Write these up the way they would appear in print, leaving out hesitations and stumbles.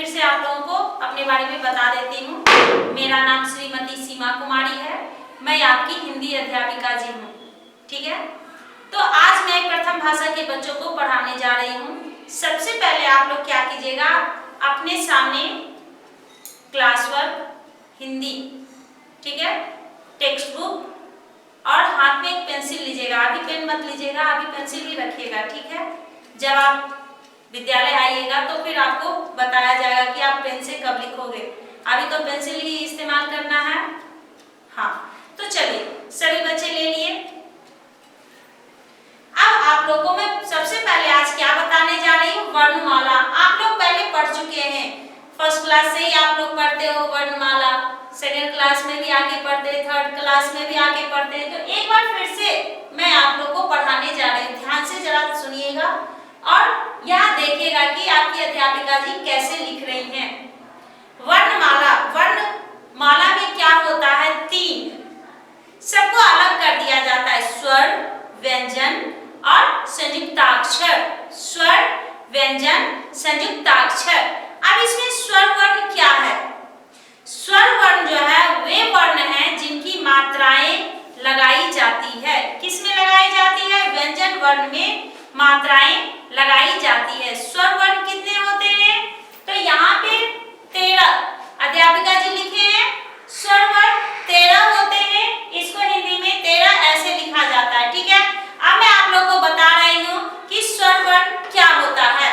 फिर से आप लोगों को अपने बारे में बता देती हूँ। मेरा नाम श्रीमती सीमा कुमारी है, मैं आपकी हिंदी अध्यापिका जी हूँ। ठीक है, तो आज मैं प्रथम भाषा के बच्चों को पढ़ाने जा रही हूँ। सबसे पहले आप लोग क्या कीजिएगा, अपने सामने क्लास वर्क हिंदी, ठीक है, टेक्स्ट बुक और हाथ में एक पेंसिल लीजिएगा। अभी पेन मत लीजिएगा, अभी पेंसिल ही रखिएगा। ठीक है, जब आप विद्यालय आइएगा तो फिर आपको बताया जाएगा कि आप पेन से कब लिखोगे। अभी तो पेंसिल ही इस्तेमाल करना है। हाँ, तो चलिए सभी बच्चे ले लिए। अब आप लोगों को मैं सबसे पहले आज क्या बताने जा रही हूँ, वर्णमाला। आप लोग पहले पढ़ चुके हैं, फर्स्ट क्लास से ही आप लोग पढ़ते हो वर्णमाला, सेकेंड क्लास में भी आगे पढ़ते हैं, थर्ड क्लास में भी आगे पढ़ते हैं। तो एक बार फिर से मैं आप लोग को पढ़ाने जा रही हूँ, ध्यान से जरा सुनिएगा और यहाँ देखिएगा कि आपकी अध्यापिका जी कैसे लिख रही हैं। वर्णमाला, वर्णमाला में क्या होता है, 3 सबको अलग कर दिया जाता है, स्वर, व्यंजन और संयुक्ताक्षर। स्वर, व्यंजन, संयुक्ताक्षर। अब इसमें स्वर वर्ण क्या है? स्वर वर्ण जो है वे वर्ण हैं जिनकी मात्राएं लगाई जाती है। किसमें लगाई जाती है? व्यंजन वर्ण में मात्राएं लगाई जाती है। स्वर वर्ण कितने होते हैं? तो यहाँ पे 13 अध्यापिका जी लिखे हैं, स्वर वर्ण 13 होते हैं। इसको हिंदी में 13 ऐसे लिखा जाता है। ठीक है, अब मैं आप लोगों को बता रही हूँ कि स्वर वर्ण क्या होता है।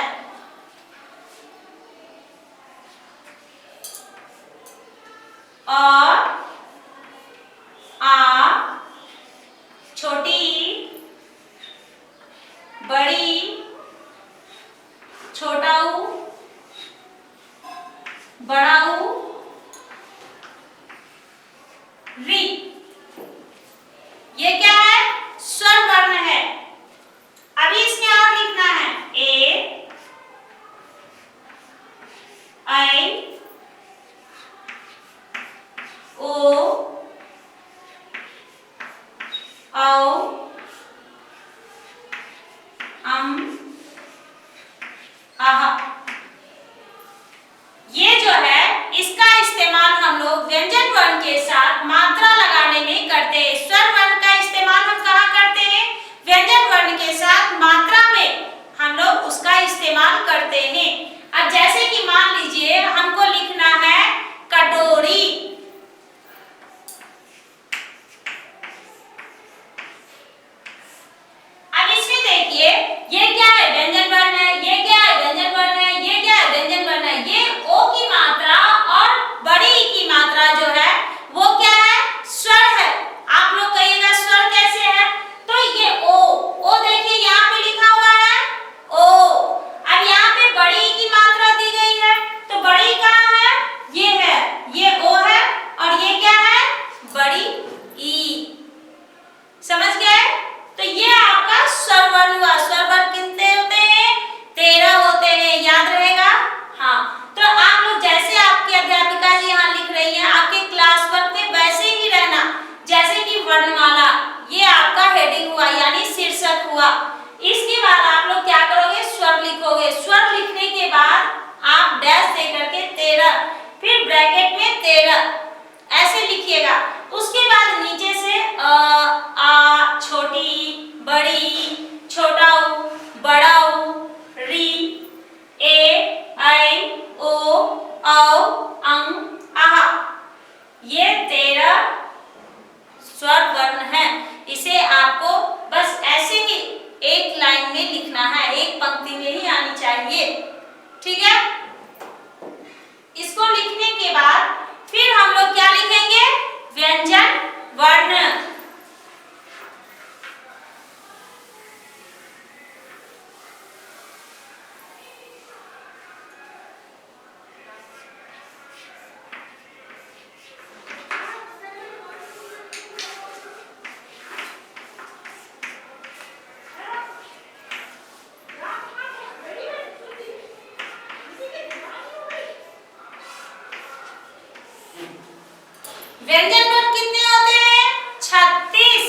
अ, आ, छोटी, बड़ी, छोटा ऊ, बड़ा ऊ, री, ये क्या है? स्वर वर्ण है। अभी इसमें और लिखना है, ए, आई, ओ, औ, आहा। ये जो है इसका इस्तेमाल हम लोग व्यंजन वर्ण के साथ मात्रा लगाने में करते हैं। स्वर वर्ण का इस्तेमाल हम कहाँ करते हैं? व्यंजन वर्ण के साथ मात्रा में हम लोग उसका इस्तेमाल करते हैं। अब जैसे कि मान लीजिए हमको लिखना है कटोरी, अब इसमें देखिए ये क्या है? व्यंजन वर्ण है। ये क्या है? व्यंजन वर्ण है। ये क्या है? व्यंजन वर्ण है। ये ओ की मात्रा और बड़ी ई की मात्रा जो है वो क्या है? स्वर है। आप लोग कहिएगा स्वर कैसे है? तो ये ओ देखिए यहाँ पे लिखा हुआ है ओ। अब यहाँ पे बड़ी ई की मात्रा दी गई है, तो बड़ी कहाँ है? ये है, ये ओ है और ये क्या है? बड़ी ई। समझ गए? तो ये आपका स्वर वर्ण हुआ। स्वर वर्ण कितने होते हैं? 13 होते हैं, याद रहेगा। हाँ, तो आप लोग जैसे आपकी अध्यापिका जी यहाँ लिख रही हैं, आपके क्लास वर्क में वैसे ही रहना। जैसे कि वर्णमाला, ये आपका हेडिंग हुआ यानी शीर्षक हुआ। इसके बाद आप लोग क्या करोगे? स्वर लिखोगे। स्वर लिखने के बाद आप डैश दे करके 13, फिर ब्रैकेट में 13 ऐसे लिखिएगा। उसके बाद नीचे से आ, छोटी, बड़ी, छोटा ऊ, बड़ा ऊ, री, ए, आई, ओ, औ, आहा। ये 13 स्वर वर्ण है। इसे आपको बस ऐसे ही एक लाइन में लिखना है, एक पंक्ति में ही आनी चाहिए। ठीक है, इसको लिखने के बाद फिर हम लोग क्या लिखेंगे? व्यंजन वर्ण। व्यंजन वर्ण कितने होते हैं? 36,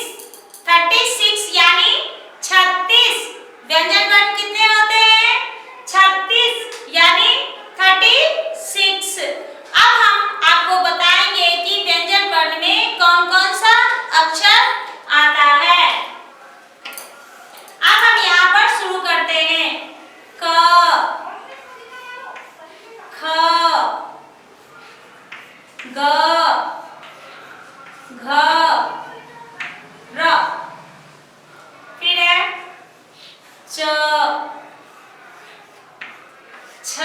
36 यानी 36। व्यंजन वर्ण कितने होते हैं? 36 यानी 36। ग घ र, फिर है च छ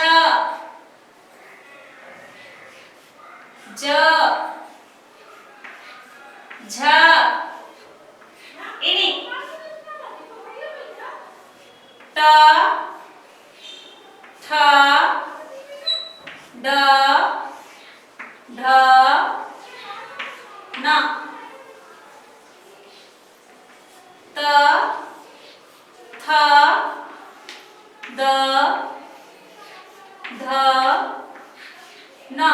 ज झ, इनी ट ठ ड ढ न, त थ द ध न,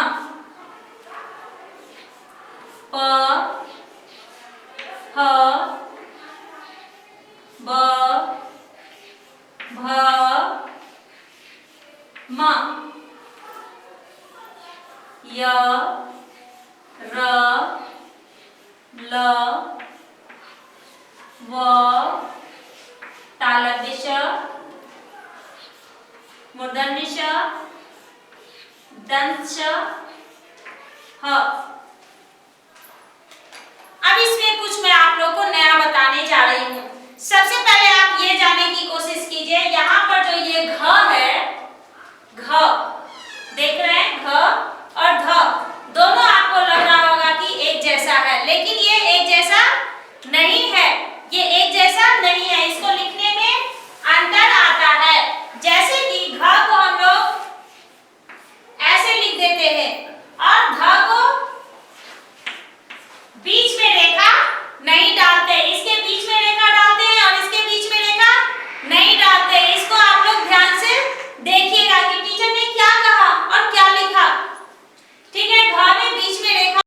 प ह ब भ म, य र ल व तालव्य श, मूर्धन्य श, दंत श, ह। अब इसमें कुछ मैं आप लोग को नया बताने जा रही हूँ। सबसे पहले आप ये जानने की कोशिश कीजिए, यहाँ पर जो ये घ है, घ देख रहे हैं, घ और ध दोनों आपको लग रहा होगा कि एक जैसा है, लेकिन ये एक जैसा नहीं है, ये एक जैसा नहीं है, इसको लिखने में अंतर आता है। जैसे कि घ को हम लोग ऐसे लिख देते हैं और ध को बीच में रेखा नहीं डालते, इसके बीच में रेखा डालते हैं और इसके बीच में रेखा नहीं डालते। इसको आप लोग ध्यान से देखिएगा कि टीचर ने क्या कहा और क्या लिखा, ठीक है। घ में बीच में रेखा।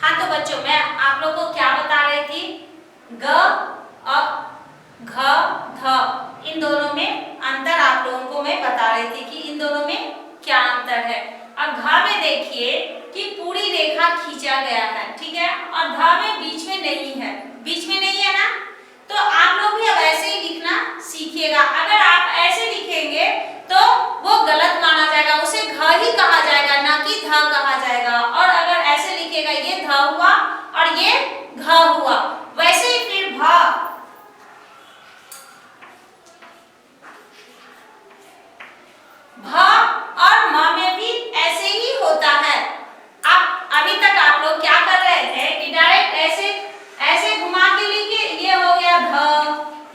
हाँ तो बच्चों, मैं आप लोग को क्या बता रही थी, ग और घ ध इन दोनों में अंतर आप लोगों को मैं बता रही थी कि इन दोनों में क्या अंतर है। अब घ में देखिए कि पूरी रेखा खींचा गया है, ठीक है, और ध में बीच में नहीं है, बीच में नहीं है ना, तो आप लोग भी अब ऐसे ही लिखना सीखिएगा। अगर आप ऐसे लिखेंगे तो वो गलत माना जाएगा, उसे घ ही कहा जाएगा, ना कि ध कहा जाएगा। और अगर ऐसे लिखेगा, ये ध हुआ और ये घ हुआ, वैसे ही फिर भ और म में भी ऐसे ही होता है। अब अभी तक आप लोग क्या कर रहे थे कि डायरेक्ट ऐसे ऐसे घुमा के लिखे, ये हो गया ध,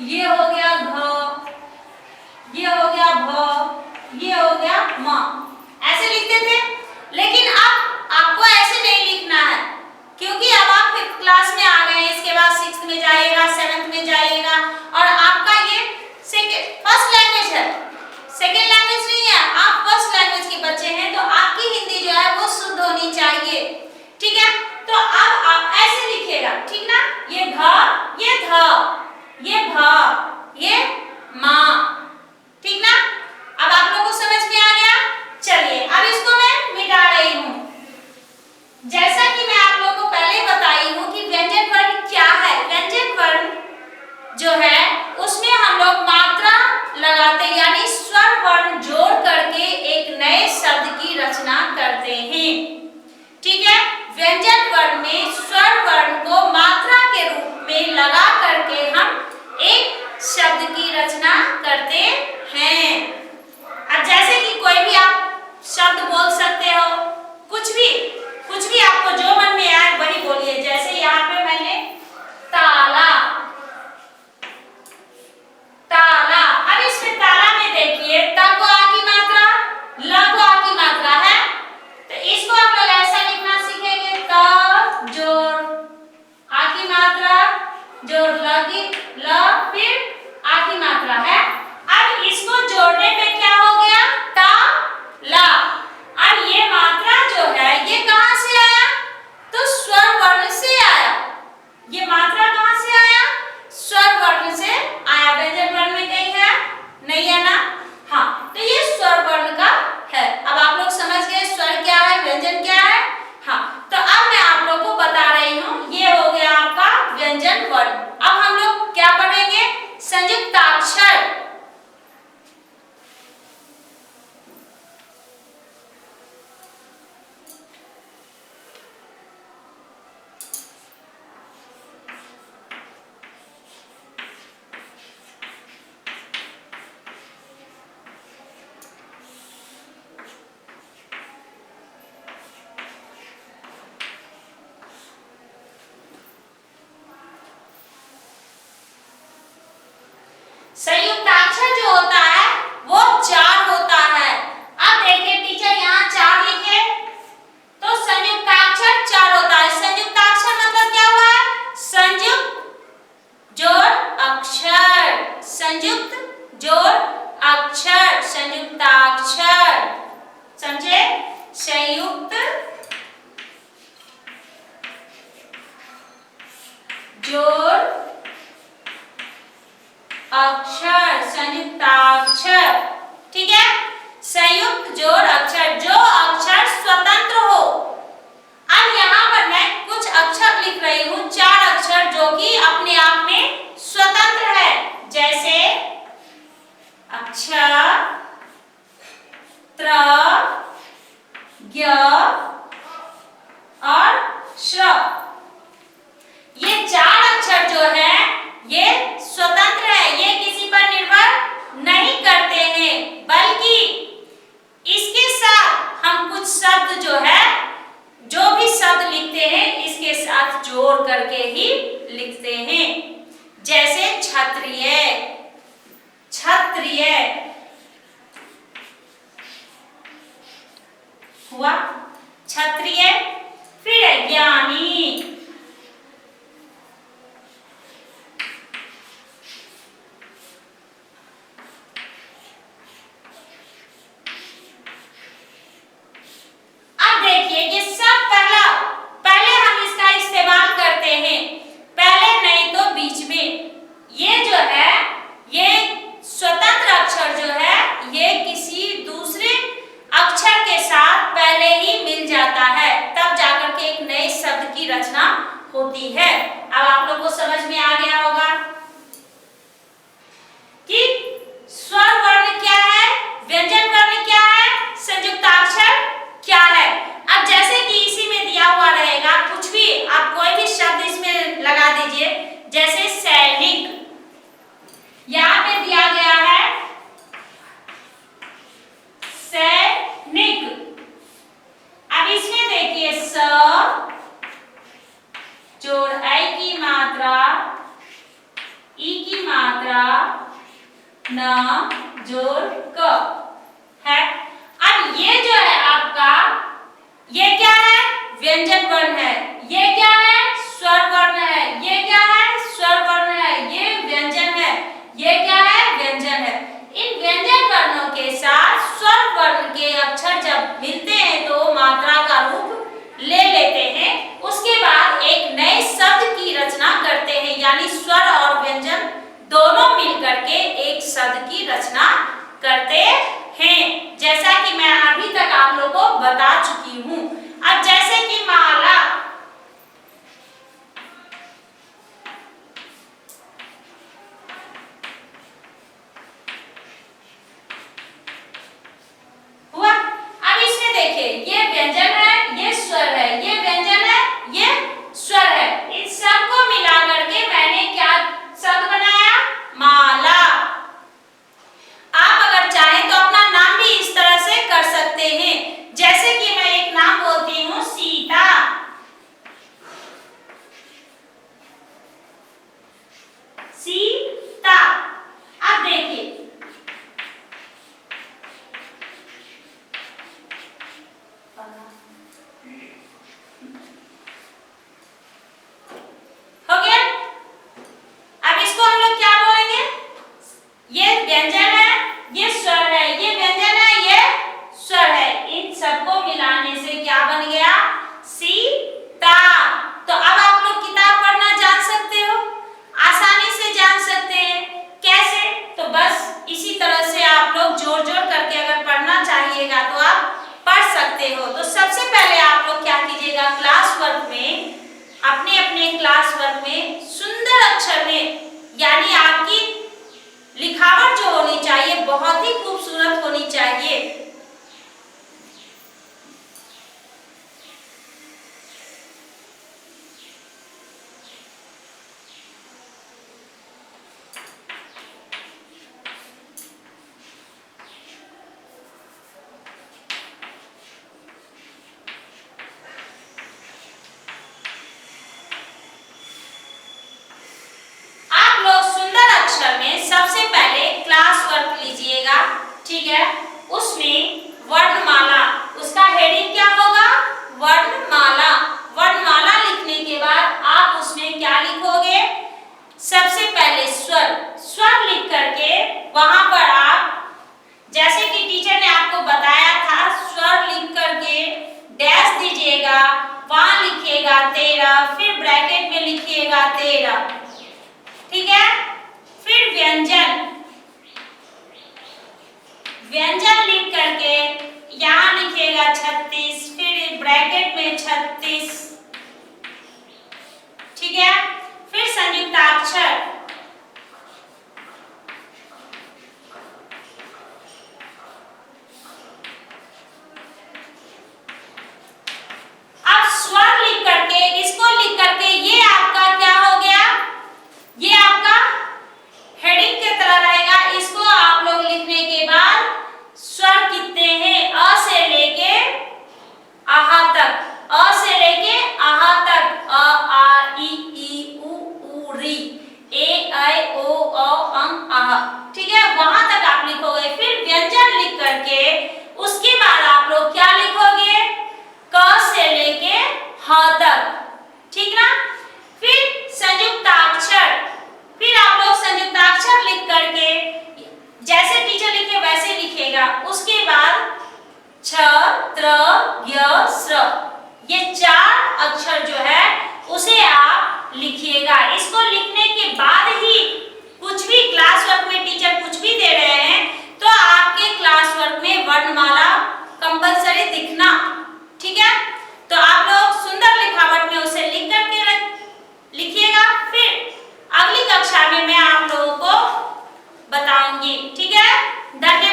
ये हो गया घ, ये हो गया भ, ये हो गया म, ऐसे लिखते थे। लेकिन अब आपको ऐसे नहीं लिखना है, क्योंकि अब आप 5th क्लास में आ गए हैं, इसके बाद 6th में जाइएगा, 7th में जाइएगा, और आपका ये फर्स्ट लैंग्वेज है, सेकेंड लैंग्वेज नहीं है, आप फर्स्ट लैंग्वेज के बच्चे हैं, तो आपकी हिंदी जो है वो शुद्ध होनी चाहिए, ठीक है। तो अब आप ऐसे लिखिएगा, ठीक ना, ये भ, ये ध, ये भ, ये म, ठीक ना। अब आप लोगों को समझ में आ गया। चलिए अब इसको मैं संयुक्ताक्षर जो होता है वो 4 होता है। अब देखिए टीचर यहाँ 4 लिखे तो संयुक्ताक्षर 4 होता है। संयुक्ताक्षर मतलब क्या हुआ है? संयुक्त जोड़ अक्षर, संयुक्त जोड़ अक्षर, संयुक्ताक्षर, समझे? संयुक्त जोड़ अक्षर, संयुक्ताक्षर, ठीक है? संयुक्त जोड़ अक्षर, जो अक्षर स्वतंत्र हो। अब यहाँ पर मैं कुछ अक्षर लिख रही हूँ, 4 अक्षर जो कि अपने आप में स्वतंत्र है, जैसे अक्षर, त्र, ज्ञ और श्र। ये 4 अक्षर जो है ये स्वतंत्र है, ये किसी पर निर्भर नहीं करते हैं, बल्कि इसके साथ हम कुछ शब्द जो है, जो भी शब्द लिखते हैं इसके साथ जोड़ करके ही लिखते हैं। जैसे क्षत्रिय, क्षत्रिय हुआ क्षत्रिय, फिर ज्ञानी, रचना होती है। अब आप लोग को समझ में आ गया होगा कि स्वर वर्ण क्या है, व्यंजन वर्ण क्या है, संयुक्ताक्षर क्या है। अब जैसे कि इसी में दिया हुआ रहेगा, कुछ भी आप कोई भी शब्द इसमें लगा दीजिए, जैसे सैनिक, यहाँ पे दिया गया है सैनिक। अब इसमें देखिए स जोड़ आई की मात्रा, ई की मात्रा, न जोड़ क है। अब ये जो है आपका, ये क्या है? व्यंजन वर्ण है। ये क्या है? स्वर वर्ण है। ये क्या है? स्वर वर्ण है। ये व्यंजन है। ये क्या है? व्यंजन है। इन व्यंजन वर्णों के साथ स्वर वर्ण के अक्षर जब मिलते हैं तो मात्रा का रूप ले लेते हैं। उसके बाद एक नए शब्द की रचना करते हैं, यानी स्वर और व्यंजन दोनों मिलकर के एक शब्द की रचना करते हैं, जैसा कि मैं अभी तक आप लोगों को बता चुकी हूँ। अब जैसे कि माला, हुआ। अब इसमें देखिए ये व्यंजन है, ये स्वर है, ये व्यंजन है, ये स्वर है। इन सबको मिला करके मैंने क्या शब्द बनाया? माला। आप अगर चाहें तो अपना नाम भी इस तरह से कर सकते हैं, जैसे कि मैं एक नाम बोलती हूँ सीता, सीता। अब देखिए हो गया। अब इसको हम लोग क्या बोलेंगे? ये व्यंजन है, ये स्वर है, ये व्यंजन है, ये स्वर है। इन सबको मिलाने से क्या बन गया? सीता। तो अब आप लोग किताब पढ़ना जान सकते हो, आसानी से जान सकते हैं। कैसे? तो बस इसी तरह से आप लोग जोड़ जोड़ करके अगर पढ़ना चाहिएगा तो आप पढ़ सकते हो। तो सबसे पहले आप लोग क्या कीजिएगा, क्लास वर्क में, अपने अपने क्लास वर्क में सुंदर अक्षर में, यानी आपकी लिखावट जो होनी चाहिए बहुत ही खूबसूरत होनी चाहिए। सबसे पहले ठीक है, उसमें वर्णमाला, उसका हेडिंग क्या होगा? वर्णमाला। वर्णमाला लिखने के बाद आप उसमें क्या लिखोगे? सबसे पहले स्वर, स्वर लिख करके वहां पर आप, जैसे कि टीचर ने आपको बताया था, स्वर लिख करके डैश दीजिएगा, वहां लिखिएगा 13, फिर ब्रैकेट में लिखिएगा 13, ठीक है। फिर व्यंजन, व्यंजन लिख करके यहाँ लिखिएगा 36, फिर ब्रैकेट में 36, ठीक है। फिर संयुक्ताक्षर, अब स्वर लिख करके, इसको लिख करके ये आपका क्या हो गया? ये आपका हेडिंग की तरह रहेगा। इसको आप लोग लिखने के बाद स्वर कितने हैं? अ से लेके आहा तक, अ से लेके आहा तक, अ आ इ ई उ री, ए ऐ ओ औ अं आह, ठीक है, वहां तक आप लिखोगे। फिर व्यंजन लिख करके उसके बाद आप लोग क्या लिखोगे? क से लेके ह तक, ठीक ना। फिर संयुक्ताक्षर, फिर आप लोग संयुक्ताक्षर लिख करके जैसे टीचर लिखे वैसे लिखेगा। उसके बाद छ, त्र, य, स्र, ये 4 अक्षर जो है उसे आप लिखिएगा। इसको लिखने के बाद ही कुछ भी क्लास वर्क में टीचर कुछ भी दे रहे हैं तो आपके क्लास वर्क में वर्णमाला कंपलसरी दिखना, ठीक है। तो आप लोग सुंदर लिखावट में उसे लिख करके लिखिएगा। फिर अगली कक्षा में मैं आप लोगों को बताऊंगी, ठीक है। धन्यवाद।